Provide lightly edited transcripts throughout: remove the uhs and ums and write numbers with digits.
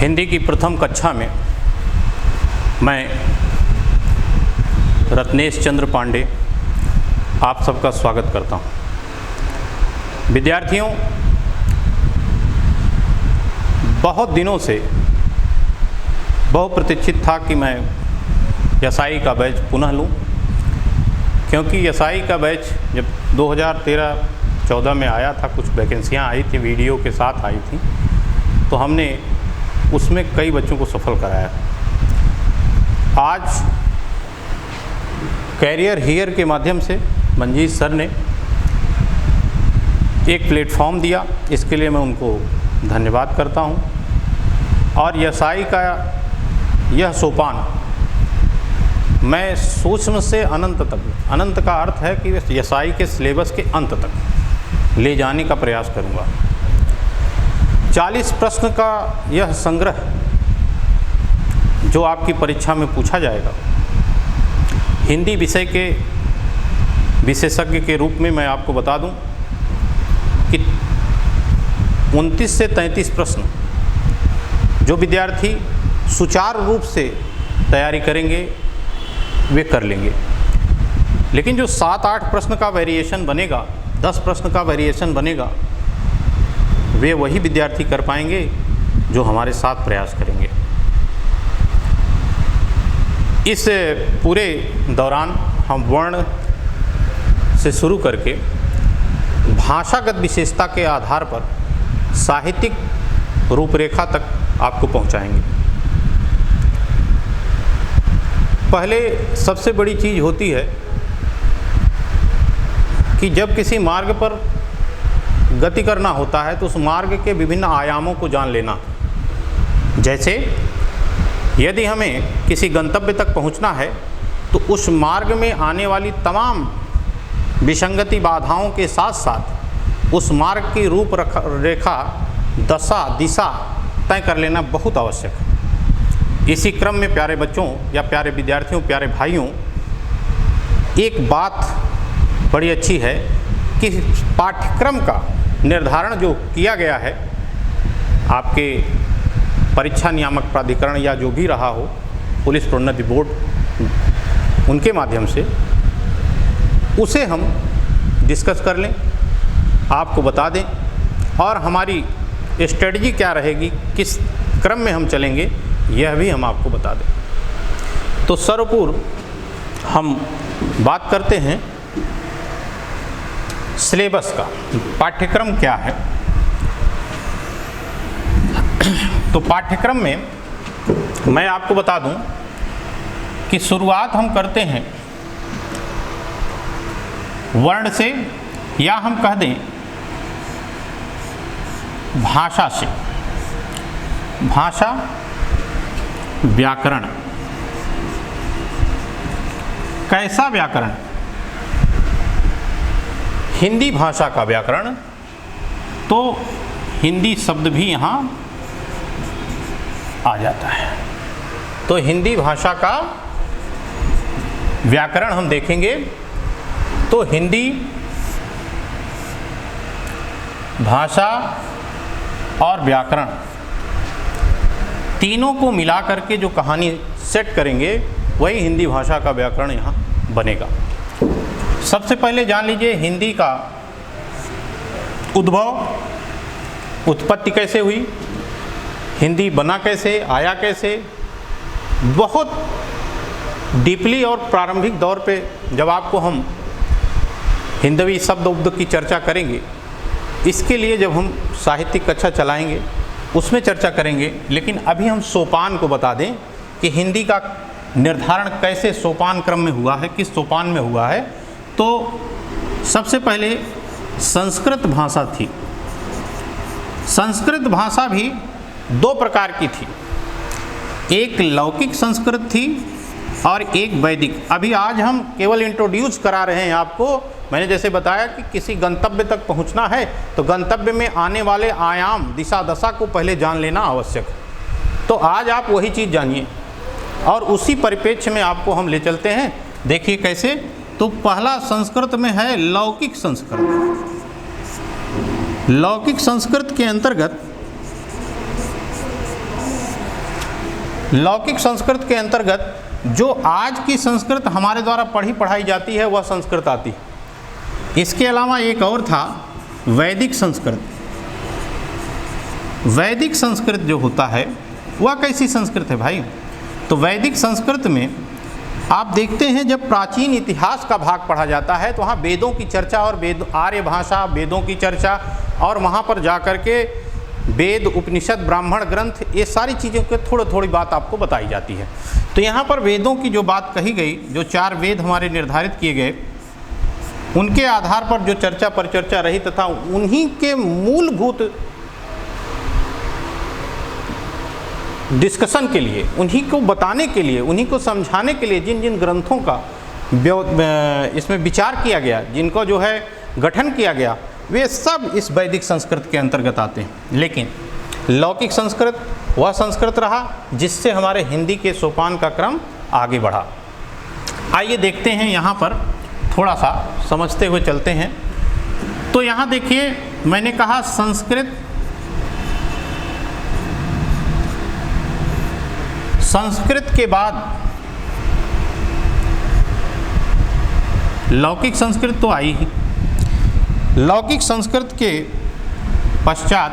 हिंदी की प्रथम कक्षा में मैं रत्नेश चंद्र पांडे आप सबका स्वागत करता हूँ। विद्यार्थियों, बहुत दिनों से बहुप्रतीक्षित था कि मैं एसआई का बैच पुनः लूँ, क्योंकि एसआई का बैच जब 2013-14 में आया था, कुछ वैकेंसियाँ आई थी, वीडियो के साथ आई थी, तो हमने उसमें कई बच्चों को सफल कराया। आज कैरियर हियर के माध्यम से मंजीत सर ने एक प्लेटफॉर्म दिया, इसके लिए मैं उनको धन्यवाद करता हूं। और एसआई का यह सोपान मैं सूक्ष्म से अनंत तक, अनंत का अर्थ है कि एसआई के सिलेबस के अंत तक ले जाने का प्रयास करूंगा। 40 प्रश्न का यह संग्रह जो आपकी परीक्षा में पूछा जाएगा, हिंदी विषय के विशेषज्ञ के रूप में मैं आपको बता दूं कि 29 से 33 प्रश्न जो विद्यार्थी सुचारू रूप से तैयारी करेंगे वे कर लेंगे, लेकिन जो 7-8 प्रश्न का वेरिएशन बनेगा, 10 प्रश्न का वेरिएशन बनेगा, वे वही विद्यार्थी कर पाएंगे जो हमारे साथ प्रयास करेंगे। इस पूरे दौरान हम वर्ण से शुरू करके भाषागत विशेषता के आधार पर साहित्यिक रूपरेखा तक आपको पहुंचाएंगे। पहले सबसे बड़ी चीज़ होती है कि जब किसी मार्ग पर गति करना होता है तो उस मार्ग के विभिन्न आयामों को जान लेना। जैसे यदि हमें किसी गंतव्य तक पहुंचना है तो उस मार्ग में आने वाली तमाम विसंगति बाधाओं के साथ साथ उस मार्ग की रूपरेखा, दशा, दिशा तय कर लेना बहुत आवश्यक है। इसी क्रम में प्यारे बच्चों या प्यारे विद्यार्थियों, प्यारे भाइयों, एक बात बड़ी अच्छी है कि पाठ्यक्रम का निर्धारण जो किया गया है आपके परीक्षा नियामक प्राधिकरण या जो भी रहा हो, पुलिस प्रोन्नति बोर्ड, उनके माध्यम से उसे हम डिस्कस कर लें, आपको बता दें, और हमारी स्ट्रेटजी क्या रहेगी, किस क्रम में हम चलेंगे, यह भी हम आपको बता दें। तो सर्वपूर्व हम बात करते हैं सिलेबस का, पाठ्यक्रम क्या है। तो पाठ्यक्रम में मैं आपको बता दूं कि शुरुआत हम करते हैं वर्ण से, या हम कह दें भाषा से। भाषा, व्याकरण। कैसा व्याकरण? हिंदी भाषा का व्याकरण। तो हिंदी शब्द भी यहाँ आ जाता है। तो हिंदी भाषा का व्याकरण हम देखेंगे। तो हिंदी भाषा और व्याकरण तीनों को मिला करके जो कहानी सेट करेंगे वही हिंदी भाषा का व्याकरण यहाँ बनेगा। सबसे पहले जान लीजिए हिंदी का उद्भव, उत्पत्ति कैसे हुई, हिंदी बना कैसे, आया कैसे। बहुत डीपली और प्रारंभिक दौर पे जब आपको हम हिंदवी शब्द उब्द की चर्चा करेंगे, इसके लिए जब हम साहित्यिक कक्षा चलाएंगे उसमें चर्चा करेंगे, लेकिन अभी हम सोपान को बता दें कि हिंदी का निर्धारण कैसे सोपान क्रम में हुआ है, किस सोपान में हुआ है। तो सबसे पहले संस्कृत भाषा थी। संस्कृत भाषा भी 2 प्रकार की थी, एक लौकिक संस्कृत थी और एक वैदिक। अभी आज हम केवल इंट्रोड्यूस करा रहे हैं आपको। मैंने जैसे बताया कि किसी गंतव्य तक पहुंचना है तो गंतव्य में आने वाले आयाम, दिशा, दशा को पहले जान लेना आवश्यक है। तो आज आप वही चीज़ जानिए और उसी परिप्रेक्ष्य में आपको हम ले चलते हैं। देखिए कैसे। तो पहला संस्कृत में है लौकिक संस्कृत। लौकिक संस्कृत के अंतर्गत लौकिक संस्कृत के अंतर्गत जो आज की संस्कृत हमारे द्वारा पढ़ाई जाती है वह संस्कृत आती है। इसके अलावा एक और था वैदिक संस्कृत। वैदिक संस्कृत जो होता है वह कैसी संस्कृत है भाई? तो वैदिक संस्कृत में आप देखते हैं जब प्राचीन इतिहास का भाग पढ़ा जाता है तो वहाँ वेदों की चर्चा और आर्य भाषा, वेदों की चर्चा, और वहाँ पर जा कर के वेद, उपनिषद, ब्राह्मण ग्रंथ, ये सारी चीज़ों के थोड़ी बात आपको बताई जाती है। तो यहाँ पर वेदों की जो बात कही गई, जो 4 वेद हमारे निर्धारित किए गए, उनके आधार पर जो चर्चा परिचर्चा रही तथा उन्हीं के मूलभूत डिस्कशन के लिए, उन्हीं को बताने के लिए, उन्हीं को समझाने के लिए जिन जिन ग्रंथों का इसमें विचार किया गया, जिनको जो है गठन किया गया, वे सब इस वैदिक संस्कृत के अंतर्गत आते हैं। लेकिन लौकिक संस्कृत वह संस्कृत रहा जिससे हमारे हिंदी के सोपान का क्रम आगे बढ़ा। आइए देखते हैं, यहाँ पर थोड़ा सा समझते हुए चलते हैं। तो यहाँ देखिए, मैंने कहा संस्कृत के बाद लौकिक संस्कृत तो आई ही। लौकिक संस्कृत के पश्चात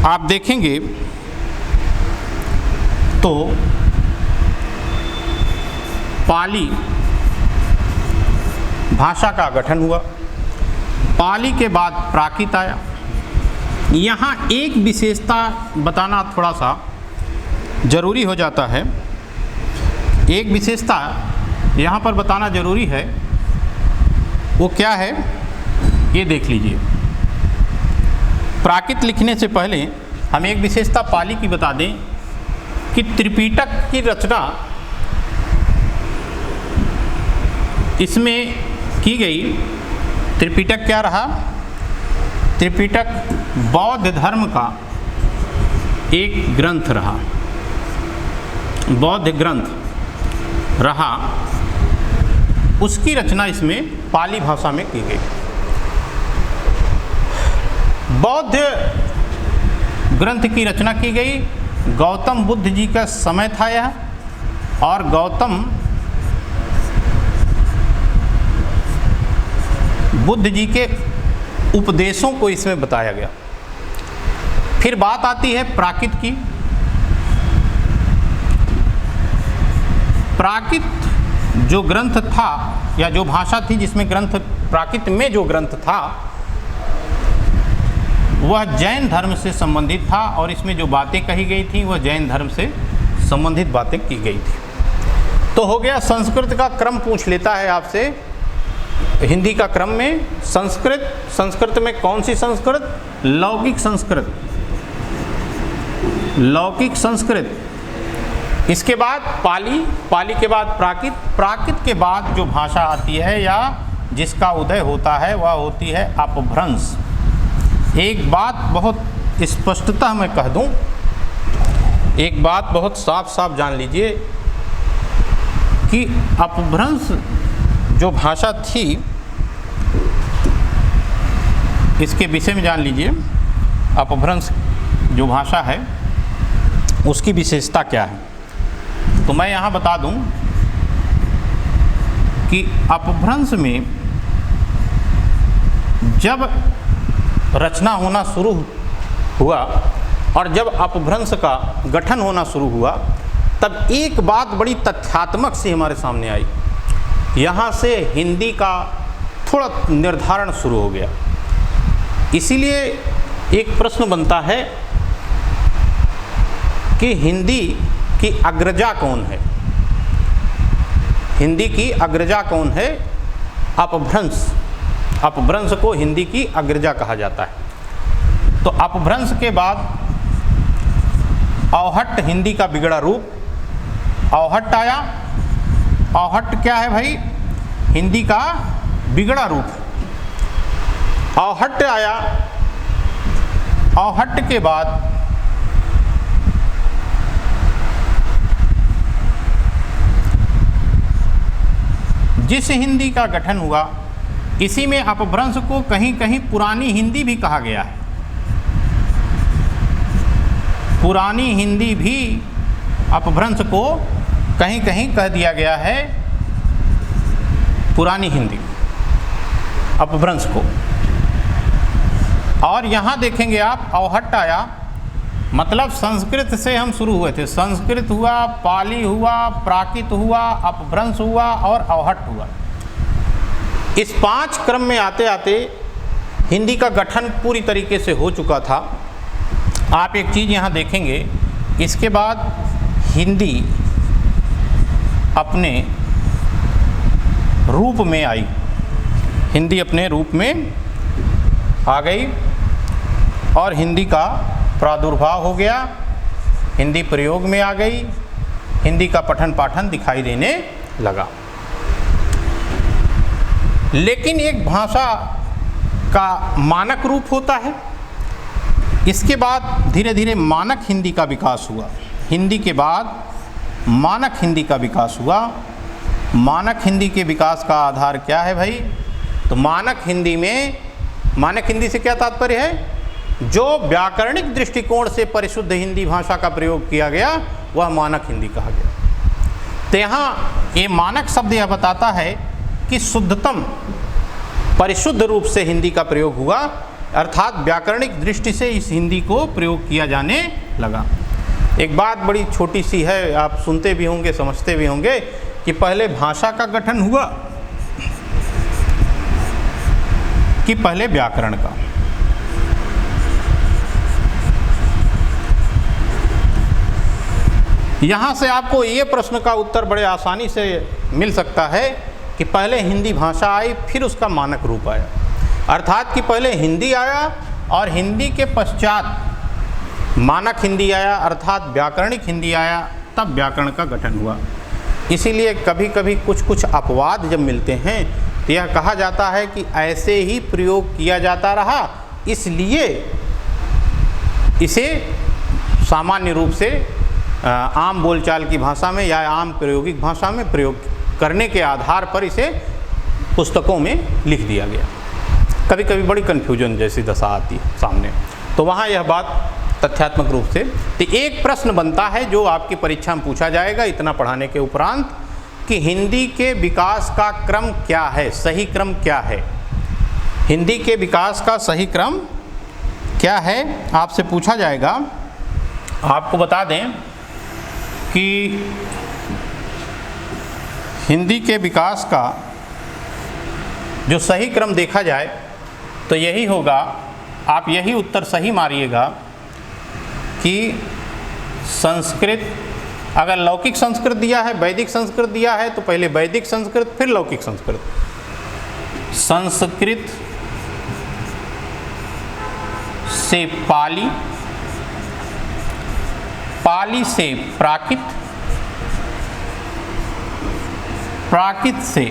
आप देखेंगे तो पाली भाषा का गठन हुआ। पाली के बाद प्राकृत आया। यहाँ एक विशेषता बताना थोड़ा सा जरूरी हो जाता है। एक विशेषता यहाँ पर बताना जरूरी है, वो क्या है ये देख लीजिए। प्राकृत लिखने से पहले हम एक विशेषता पाली की बता दें कि त्रिपिटक की रचना इसमें की गई। त्रिपिटक क्या रहा? त्रिपिटक बौद्ध धर्म का एक ग्रंथ रहा, बौद्ध ग्रंथ रहा। उसकी रचना इसमें पाली भाषा में की गई। बौद्ध ग्रंथ की रचना की गई। गौतम बुद्ध जी का समय था यह, और गौतम बुद्ध जी के उपदेशों को इसमें बताया गया। फिर बात आती है प्राकृत की। प्राकृत जो ग्रंथ था या जो भाषा थी जिसमें ग्रंथ, प्राकृत में जो ग्रंथ था वह जैन धर्म से संबंधित था, और इसमें जो बातें कही गई थी वह जैन धर्म से संबंधित बातें की गई थी। तो हो गया, संस्कृत का क्रम पूछ लेता है आपसे। हिंदी का क्रम में संस्कृत में कौन सी संस्कृत? लौकिक संस्कृत। लौकिक संस्कृत। इसके बाद पाली, पाली के बाद प्राकृत, प्राकृत के बाद जो भाषा आती है या जिसका उदय होता है वह होती है अपभ्रंश। एक बात बहुत स्पष्टतः मैं कह दूं, एक बात बहुत साफ साफ जान लीजिए कि अपभ्रंश जो भाषा थी, इसके विषय में जान लीजिए। अपभ्रंश जो भाषा है उसकी विशेषता क्या है। तो मैं यहाँ बता दूं कि अपभ्रंश में जब रचना होना शुरू हुआ और जब अपभ्रंश का गठन होना शुरू हुआ, तब एक बात बड़ी तथ्यात्मक सी हमारे सामने आई। यहाँ से हिंदी का थोड़ा निर्धारण शुरू हो गया। इसीलिए एक प्रश्न बनता है कि हिंदी की अग्रजा कौन है? हिंदी की अग्रजा कौन है? अपभ्रंश। अपभ्रंश को हिंदी की अग्रजा कहा जाता है। तो अपभ्रंश के बाद औहट्ट हिंदी का बिगड़ा रूप औहट्ट आया। औहट्ट क्या है भाई? हिंदी का बिगड़ा रूप। औहट्ट आया। औहट्ट के बाद जिस हिंदी का गठन हुआ, इसी में अपभ्रंश को कहीं कहीं पुरानी हिंदी भी कहा गया है। पुरानी हिंदी भी अपभ्रंश को कहीं कहीं कह दिया गया है, पुरानी हिंदी अपभ्रंश को। और यहाँ देखेंगे आप अवहट्ट आया, मतलब संस्कृत से हम शुरू हुए थे, संस्कृत हुआ, पाली हुआ, प्राकृत हुआ, अपभ्रंश हुआ और अवहट्ट हुआ। इस 5 क्रम में आते आते हिंदी का गठन पूरी तरीके से हो चुका था। आप एक चीज़ यहाँ देखेंगे, इसके बाद हिंदी अपने रूप में आई, हिंदी अपने रूप में आ गई और हिंदी का प्रादुर्भाव हो गया, हिंदी प्रयोग में आ गई, हिंदी का पठन पाठन दिखाई देने लगा। लेकिन एक भाषा का मानक रूप होता है, इसके बाद धीरे धीरे मानक हिंदी का विकास हुआ। हिंदी के बाद मानक हिंदी का विकास हुआ। मानक हिंदी के विकास का आधार क्या है भाई? तो मानक हिंदी में, मानक हिंदी से क्या तात्पर्य है? जो व्याकरणिक दृष्टिकोण से परिशुद्ध हिंदी भाषा का प्रयोग किया गया वह मानक हिंदी कहा गया। तो यहाँ ये मानक शब्द यह बताता है कि शुद्धतम परिशुद्ध रूप से हिंदी का प्रयोग हुआ, अर्थात व्याकरणिक दृष्टि से इस हिंदी को प्रयोग किया जाने लगा। एक बात बड़ी छोटी सी है, आप सुनते भी होंगे समझते भी होंगे कि पहले भाषा का गठन हुआ कि पहले व्याकरण का। यहाँ से आपको ये प्रश्न का उत्तर बड़े आसानी से मिल सकता है कि पहले हिंदी भाषा आई फिर उसका मानक रूप आया, अर्थात कि पहले हिंदी आया और हिंदी के पश्चात मानक हिंदी आया, अर्थात व्याकरणिक हिंदी आया, तब व्याकरण का गठन हुआ। इसीलिए कभी कभी कुछ अपवाद जब मिलते हैं तो यह कहा जाता है कि ऐसे ही प्रयोग किया जाता रहा, इसलिए इसे सामान्य रूप से आम बोलचाल की भाषा में या आम प्रायोगिक भाषा में प्रयोग करने के आधार पर इसे पुस्तकों में लिख दिया गया। कभी कभी बड़ी कन्फ्यूजन जैसी दशा आती है सामने, तो वहाँ यह बात तथ्यात्मक रूप से। तो एक प्रश्न बनता है जो आपकी परीक्षा में पूछा जाएगा इतना पढ़ाने के उपरांत कि हिंदी के विकास का क्रम क्या है, सही क्रम क्या है? हिंदी के विकास का सही क्रम क्या है आपसे पूछा जाएगा। आपको बता दें कि हिंदी के विकास का जो सही क्रम देखा जाए तो यही होगा, आप यही उत्तर सही मारिएगा कि संस्कृत, अगर लौकिक संस्कृत दिया है, वैदिक संस्कृत दिया है तो पहले वैदिक संस्कृत फिर लौकिक संस्कृत। संस्कृत से पाली, पाली से प्राकृत, प्राकृत से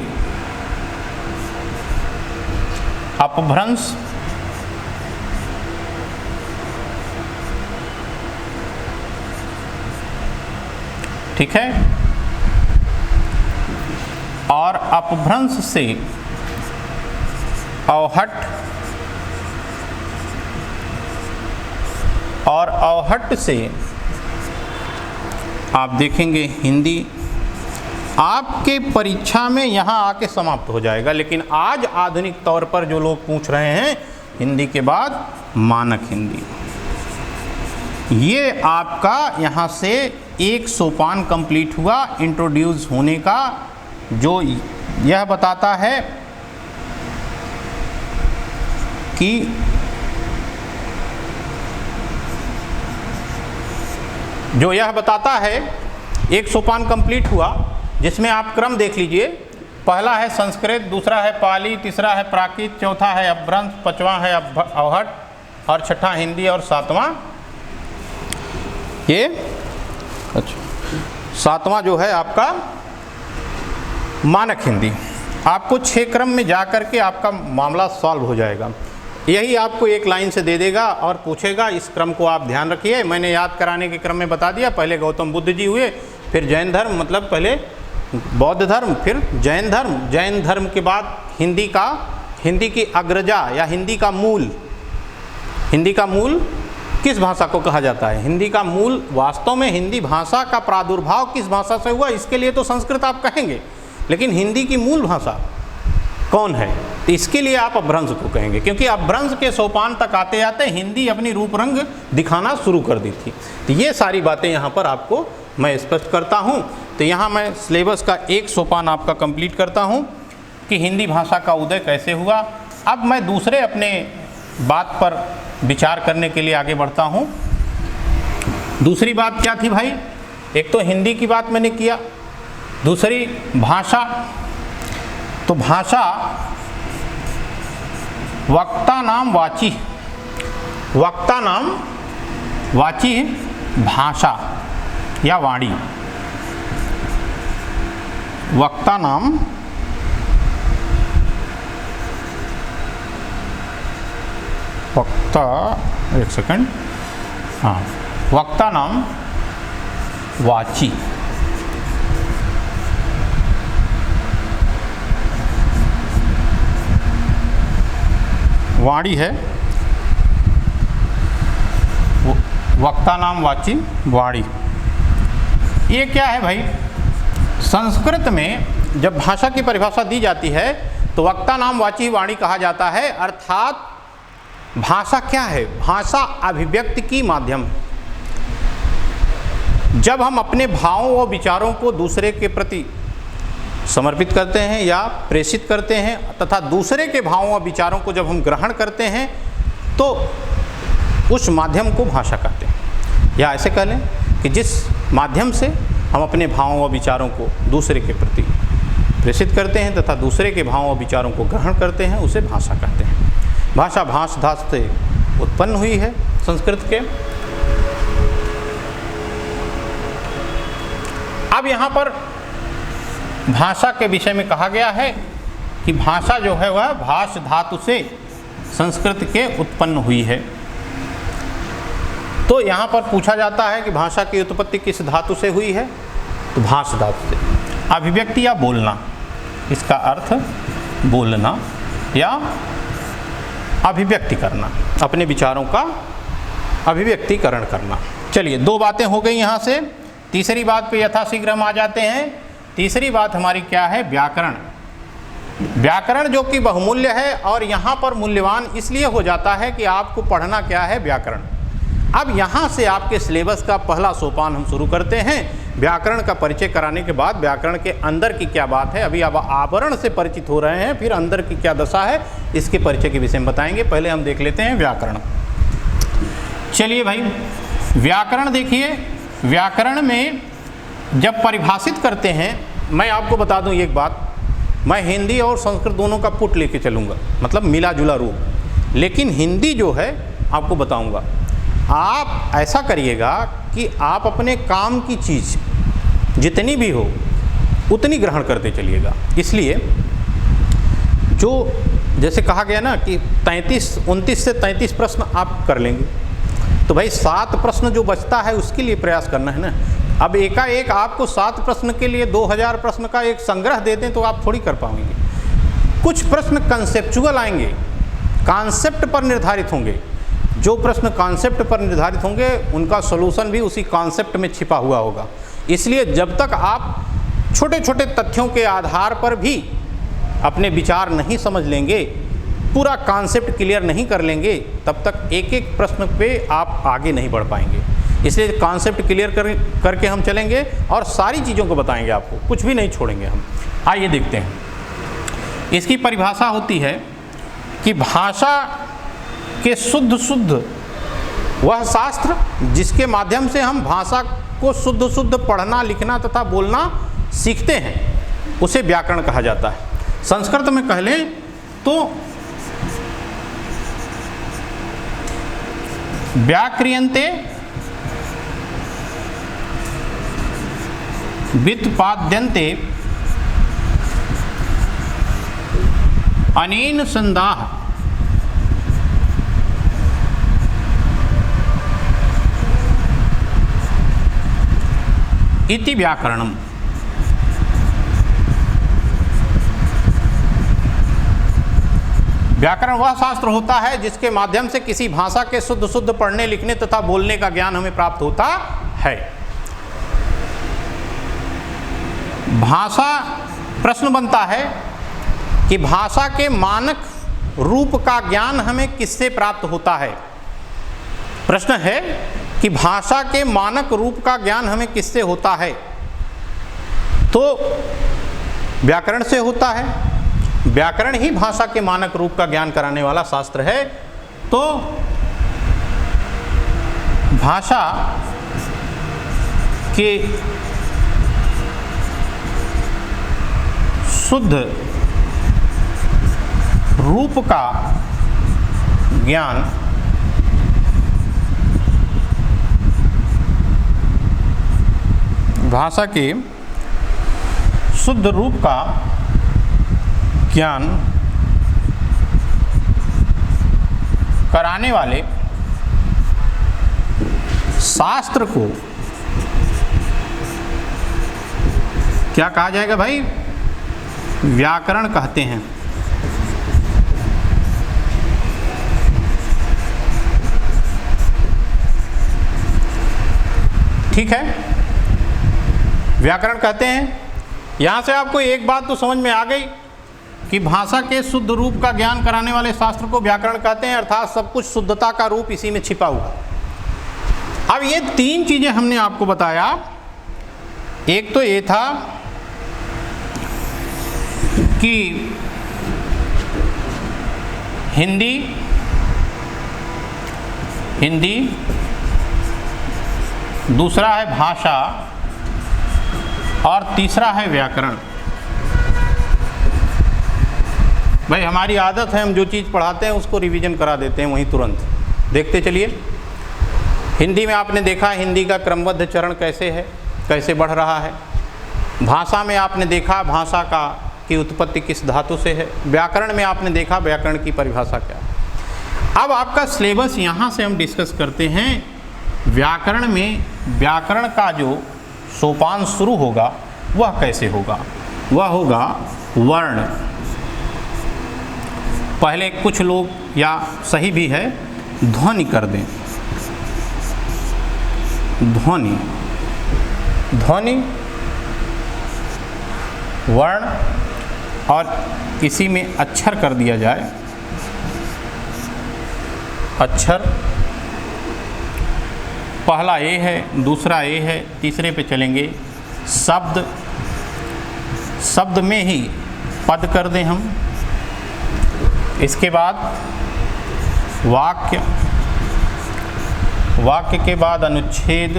अपभ्रंश, ठीक है, और अपभ्रंश से अवहट्ट, और अवहट्ट से आप देखेंगे हिंदी। आपके परीक्षा में यहाँ आके समाप्त हो जाएगा, लेकिन आज आधुनिक तौर पर जो लोग पूछ रहे हैं हिंदी के बाद मानक हिंदी, ये आपका यहाँ से एक सोपान कंप्लीट हुआ इंट्रोड्यूस होने का, जो यह बताता है कि एक सोपान कंप्लीट हुआ जिसमें आप क्रम देख लीजिए। पहला है संस्कृत, दूसरा है पाली, तीसरा है प्राकृत, चौथा है अपभ्रंश, पांचवा है अवहट्ट और छठा हिंदी और सातवां ये सातवां जो है आपका मानक हिंदी। आपको 6 क्रम में जा कर के आपका मामला सॉल्व हो जाएगा। यही आपको एक लाइन से दे देगा और पूछेगा, इस क्रम को आप ध्यान रखिए। मैंने याद कराने के क्रम में बता दिया, पहले गौतम बुद्ध जी हुए, फिर जैन धर्म, मतलब पहले बौद्ध धर्म, फिर जैन धर्म, जैन धर्म के बाद हिंदी की अग्रजा या हिंदी का मूल किस भाषा को कहा जाता है? हिंदी का मूल, वास्तव में हिंदी भाषा का प्रादुर्भाव किस भाषा से हुआ, इसके लिए तो संस्कृत आप कहेंगे, लेकिन हिंदी की मूल भाषा कौन है? तो इसके लिए आप अपभ्रंश को कहेंगे, क्योंकि अपभ्रंश के सोपान तक आते आते हिंदी अपनी रूप रंग दिखाना शुरू कर दी थी। तो ये सारी बातें यहाँ पर आपको मैं स्पष्ट करता हूँ। तो यहाँ मैं सिलेबस का एक सोपान आपका कंप्लीट करता हूँ कि हिंदी भाषा का उदय कैसे हुआ। अब मैं दूसरे अपने बात पर विचार करने के लिए आगे बढ़ता हूँ। दूसरी बात क्या थी भाई? एक तो हिंदी की बात मैंने किया, दूसरी भाषा। तो भाषा वक्ता नाम वाची, वक्ता नाम वाची भाषा या वाणी, वक्ता नाम वक्ता, एक सेकंड, हाँ, वक्ता नाम वाची। वाणी है, वक्ता नाम वाची वाणी। ये क्या है भाई? संस्कृत में जब भाषा की परिभाषा दी जाती है तो वक्ता नाम वाची वाणी कहा जाता है। अर्थात भाषा क्या है? भाषा अभिव्यक्ति की माध्यम। जब हम अपने भावों और विचारों को दूसरे के प्रति समर्पित करते हैं या प्रेषित करते हैं तथा दूसरे के भावों और विचारों को जब हम ग्रहण करते हैं तो उस माध्यम को भाषा कहते हैं। या ऐसे कह लें कि जिस माध्यम से हम अपने भावों और विचारों को दूसरे के प्रति प्रेषित करते हैं तथा दूसरे के भावों और विचारों को ग्रहण करते हैं, उसे भाषा कहते हैं। भाषा भाष धातु से उत्पन्न हुई है संस्कृत के। अब यहाँ पर भाषा के विषय में कहा गया है कि भाषा जो है वह भाष धातु से संस्कृत के उत्पन्न हुई है। तो यहाँ पर पूछा जाता है कि भाषा की उत्पत्ति किस धातु से हुई है? तो भाष धातु से। अभिव्यक्ति या बोलना, इसका अर्थ बोलना या अभिव्यक्ति करना, अपने विचारों का अभिव्यक्तिकरण करना। चलिए, दो बातें हो गई यहाँ से। तीसरी बात पे यथाशीघ्र हम आ जाते हैं। तीसरी बात हमारी क्या है? व्याकरण। व्याकरण जो कि बहुमूल्य है और यहाँ पर मूल्यवान इसलिए हो जाता है कि आपको पढ़ना क्या है? व्याकरण। अब यहाँ से आपके सिलेबस का पहला सोपान हम शुरू करते हैं। व्याकरण का परिचय कराने के बाद व्याकरण के अंदर की क्या बात है, अभी अब आवरण से परिचित हो रहे हैं, फिर अंदर की क्या दशा है इसके परिचय के विषय में बताएंगे। पहले हम देख लेते हैं व्याकरण। चलिए भाई, व्याकरण देखिए। व्याकरण में जब परिभाषित करते हैं, मैं आपको बता दूं एक बात, मैं हिंदी और संस्कृत दोनों का पुट लेके चलूँगा, मतलब मिला जुला रूप। लेकिन हिंदी जो है आपको बताऊंगा, आप ऐसा करिएगा कि आप अपने काम की चीज़ जितनी भी हो उतनी ग्रहण करते चलिएगा। इसलिए जो जैसे कहा गया ना कि 29 से 33 प्रश्न आप कर लेंगे, तो भाई 7 प्रश्न जो बचता है उसके लिए प्रयास करना है ना। अब एकाएक आपको 7 प्रश्न के लिए 2000 प्रश्न का एक संग्रह दे दें तो आप थोड़ी कर पाएंगे। कुछ प्रश्न कंसेप्चुअल आएंगे, कॉन्सेप्ट पर निर्धारित होंगे। जो प्रश्न कॉन्सेप्ट पर निर्धारित होंगे उनका सॉल्यूशन भी उसी कॉन्सेप्ट में छिपा हुआ होगा। इसलिए जब तक आप छोटे छोटे तथ्यों के आधार पर भी अपने विचार नहीं समझ लेंगे, पूरा कॉन्सेप्ट क्लियर नहीं कर लेंगे, तब तक एक एक प्रश्न पे आप आगे नहीं बढ़ पाएंगे। इसलिए कॉन्सेप्ट क्लियर करके हम चलेंगे और सारी चीज़ों को बताएंगे आपको, कुछ भी नहीं छोड़ेंगे हम। आइए देखते हैं। इसकी परिभाषा होती है कि भाषा के शुद्ध वह शास्त्र जिसके माध्यम से हम भाषा को शुद्ध पढ़ना, लिखना तथा बोलना सीखते हैं, उसे व्याकरण कहा जाता है। संस्कृत में कह लें तो व्याक्रियन्ते व्युत्पाद्यन्ते अनेन संदाः इति व्याकरणम। व्याकरण वह शास्त्र होता है जिसके माध्यम से किसी भाषा के शुद्ध शुद्ध पढ़ने लिखने तथा बोलने का ज्ञान हमें प्राप्त होता है। भाषा, प्रश्न बनता है कि भाषा के मानक रूप का ज्ञान हमें किससे प्राप्त होता है। प्रश्न है कि भाषा के मानक रूप का ज्ञान हमें किससे होता है, तो व्याकरण से होता है। व्याकरण ही भाषा के मानक रूप का ज्ञान कराने वाला शास्त्र है। तो भाषा के शुद्ध रूप का ज्ञान भाषा के शुद्ध रूप का ज्ञान कराने वाले शास्त्र को क्या कहा जाएगा भाई? व्याकरण कहते हैं। ठीक है, व्याकरण कहते हैं। यहां से आपको एक बात तो समझ में आ गई कि भाषा के शुद्ध रूप का ज्ञान कराने वाले शास्त्र को व्याकरण कहते हैं, अर्थात सब कुछ शुद्धता का रूप इसी में छिपा हुआ। अब ये तीन चीजें हमने आपको बताया। एक तो ये था कि हिंदी दूसरा है भाषा और तीसरा है व्याकरण। भाई हमारी आदत है, हम जो चीज़ पढ़ाते हैं उसको रिवीजन करा देते हैं वहीं तुरंत। देखते चलिए, हिंदी में आपने देखा हिंदी का क्रमबद्ध चरण कैसे है, कैसे बढ़ रहा है। भाषा में आपने देखा भाषा का की उत्पत्ति किस धातु से है। व्याकरण में आपने देखा व्याकरण की परिभाषा क्या है। अब आपका सिलेबस यहाँ से हम डिस्कस करते हैं। व्याकरण में व्याकरण का जो सोपान शुरू होगा वह कैसे होगा? वह होगा वर्ण। पहले कुछ लोग, या सही भी है, ध्वनि कर दें। ध्वनि, वर्ण, और इसी में अक्षर कर दिया जाए। अक्षर, पहला ए है, दूसरा ए है, तीसरे पे चलेंगे शब्द। शब्द में ही पद कर दें हम। इसके बाद वाक्य, वाक्य के बाद अनुच्छेद।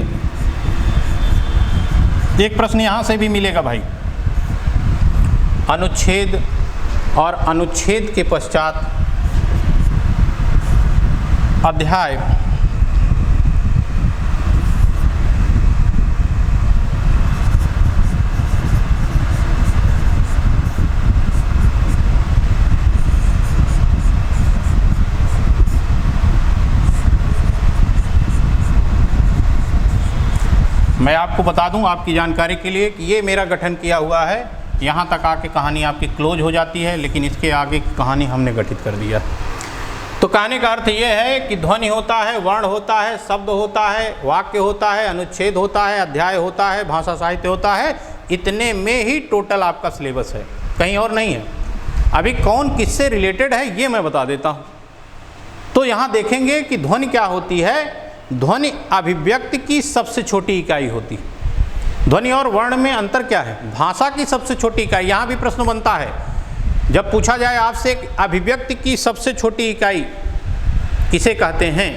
एक प्रश्न यहाँ से भी मिलेगा भाई, अनुच्छेद, और अनुच्छेद के पश्चात अध्याय। मैं आपको बता दूं आपकी जानकारी के लिए कि ये मेरा गठन किया हुआ है। यहाँ तक आके कहानी आपकी क्लोज हो जाती है, लेकिन इसके आगे की कहानी हमने गठित कर दिया। तो कहने का अर्थ ये है कि ध्वनि होता है, वर्ण होता है, शब्द होता है, वाक्य होता है, अनुच्छेद होता है, अध्याय होता है, भाषा साहित्य होता है। इतने में ही टोटल आपका सिलेबस है, कहीं और नहीं है। अभी कौन किससे रिलेटेड है ये मैं बता देता हूँ। तो यहाँ देखेंगे कि ध्वनि क्या होती है। ध्वनि अभिव्यक्ति की सबसे छोटी इकाई होती है। ध्वनि और वर्ण में अंतर क्या है? भाषा की सबसे छोटी इकाई। यहाँ भी प्रश्न बनता है, जब पूछा जाए आपसे अभिव्यक्ति की सबसे छोटी इकाई किसे कहते हैं,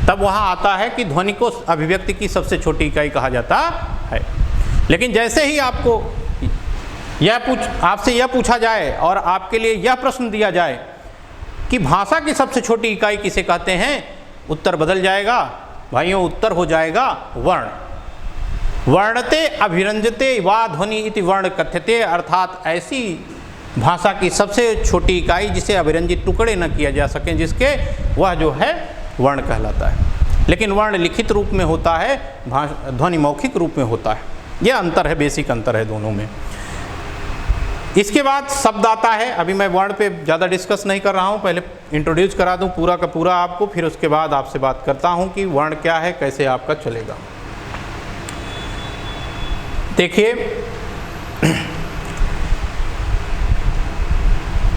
तब वहाँ आता है कि ध्वनि को अभिव्यक्ति की सबसे छोटी इकाई कहा जाता है। लेकिन जैसे ही आपको आपसे यह पूछा जाए और आपके लिए यह प्रश्न दिया जाए कि भाषा की सबसे छोटी इकाई किसे कहते हैं, उत्तर बदल जाएगा भाइयों। उत्तर हो जाएगा वर्ण। वर्णते अभिरंजते वा ध्वनि इति वर्ण कथ्यते, अर्थात ऐसी भाषा की सबसे छोटी इकाई जिसे अभिरंजित टुकड़े न किया जा सकें जिसके, वह जो है वर्ण कहलाता है। लेकिन वर्ण लिखित रूप में होता है, ध्वनि मौखिक रूप में होता है। यह अंतर है, बेसिक अंतर है दोनों में। इसके बाद शब्द आता है। अभी मैं वर्ण पे ज़्यादा डिस्कस नहीं कर रहा हूँ, पहले इंट्रोड्यूस करा दूँ पूरा का पूरा आपको, फिर उसके बाद आपसे बात करता हूँ कि वर्ण क्या है, कैसे आपका चलेगा। देखिए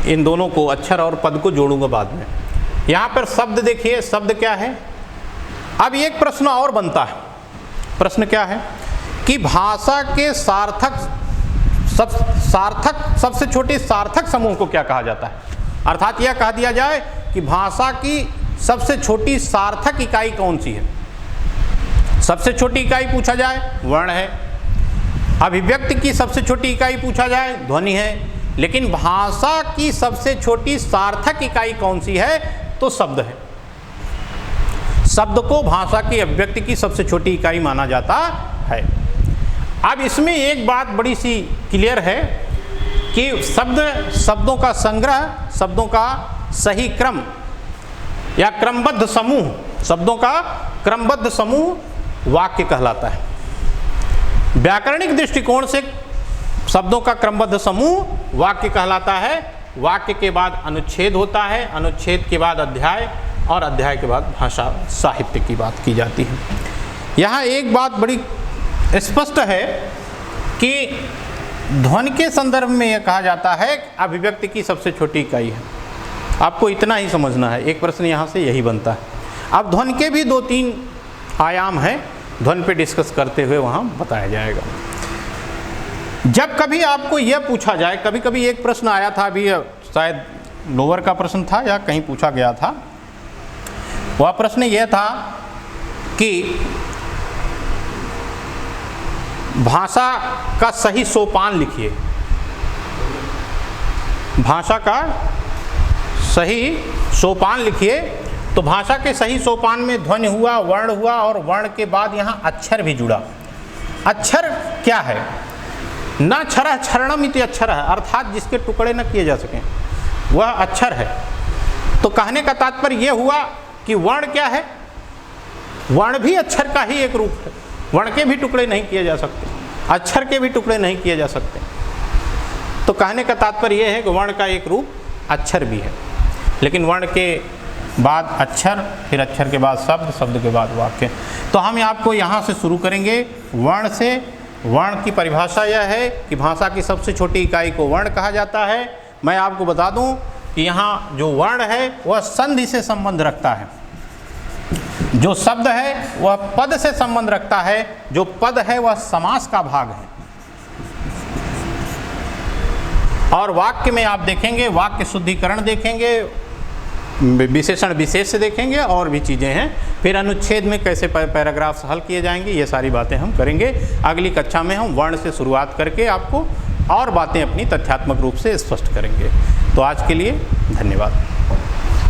इन दोनों को, अक्षर और पद को जोड़ूंगा बाद में। यहाँ पर शब्द देखिए, शब्द क्या है। अब एक प्रश्न और बनता है। प्रश्न क्या है कि भाषा के सबसे छोटे सार्थक समूह को क्या कहा जाता है। अर्थात यह कह दिया जाए कि भाषा की सबसे छोटी सार्थक इकाई कौन सी है। सबसे छोटी इकाई पूछा जाए, वर्ण है। अभिव्यक्ति की सबसे छोटी इकाई पूछा जाए, ध्वनि है। लेकिन भाषा की सबसे छोटी सार्थक इकाई कौन सी है, तो शब्द है। शब्द को भाषा की अभिव्यक्ति की सबसे छोटी इकाई माना जाता है। अब इसमें एक बात बड़ी सी क्लियर है कि शब्दों का संग्रह, शब्दों का सही क्रम या क्रमबद्ध समूह, शब्दों का क्रमबद्ध समूह वाक्य कहलाता है। व्याकरणिक दृष्टिकोण से शब्दों का क्रमबद्ध समूह वाक्य कहलाता है। वाक्य के बाद अनुच्छेद होता है, अनुच्छेद के बाद अध्याय, और अध्याय के बाद भाषा साहित्य की बात की जाती है। यहाँ एक बात बड़ी स्पष्ट है कि ध्वनि के संदर्भ में यह कहा जाता है अभिव्यक्ति की सबसे छोटी इकाई है। आपको इतना ही समझना है। एक प्रश्न यहाँ से यही बनता है। अब ध्वनि के भी 2-3 आयाम हैं, ध्वनि पे डिस्कस करते हुए वहाँ बताया जाएगा। जब कभी आपको यह पूछा जाए, कभी कभी एक प्रश्न आया था, अभी शायद लोअर का प्रश्न था या कहीं पूछा गया था, वह प्रश्न यह था कि भाषा का सही सोपान लिखिए। भाषा का सही सोपान लिखिए। तो भाषा के सही सोपान में ध्वनि हुआ, वर्ण हुआ, और वर्ण के बाद यहाँ अक्षर भी जुड़ा। अक्षर क्या है? न क्षरः क्षरणम इति अक्षरः, अर्थात जिसके टुकड़े न किए जा सकें, वह अक्षर है। तो कहने का तात्पर्य यह हुआ कि वर्ण क्या है? वर्ण भी अक्षर का ही एक रूप है। वर्ण के भी टुकड़े नहीं किए जा सकते, अक्षर के भी टुकड़े नहीं किए जा सकते। तो कहने का तात्पर्य यह है कि वर्ण का एक रूप अक्षर भी है, लेकिन वर्ण के बाद अक्षर, फिर अक्षर के बाद शब्द, शब्द के बाद वाक्य। तो हम आपको यहाँ से शुरू करेंगे वर्ण से। वर्ण की परिभाषा यह है कि भाषा की सबसे छोटी इकाई को वर्ण कहा जाता है। मैं आपको बता दूं कि यहाँ जो वर्ण है वह संधि से संबंध रखता है, जो शब्द है वह पद से संबंध रखता है, जो पद है वह समास का भाग है। और वाक्य में आप देखेंगे, वाक्य शुद्धिकरण देखेंगे, विशेषण विशेष से देखेंगे, और भी चीज़ें हैं। फिर अनुच्छेद में कैसे पैराग्राफ्स हल किए जाएंगे, ये सारी बातें हम करेंगे। अगली कक्षा में हम वर्ण से शुरुआत करके आपको और बातें अपनी तथ्यात्मक रूप से स्पष्ट करेंगे। तो आज के लिए धन्यवाद।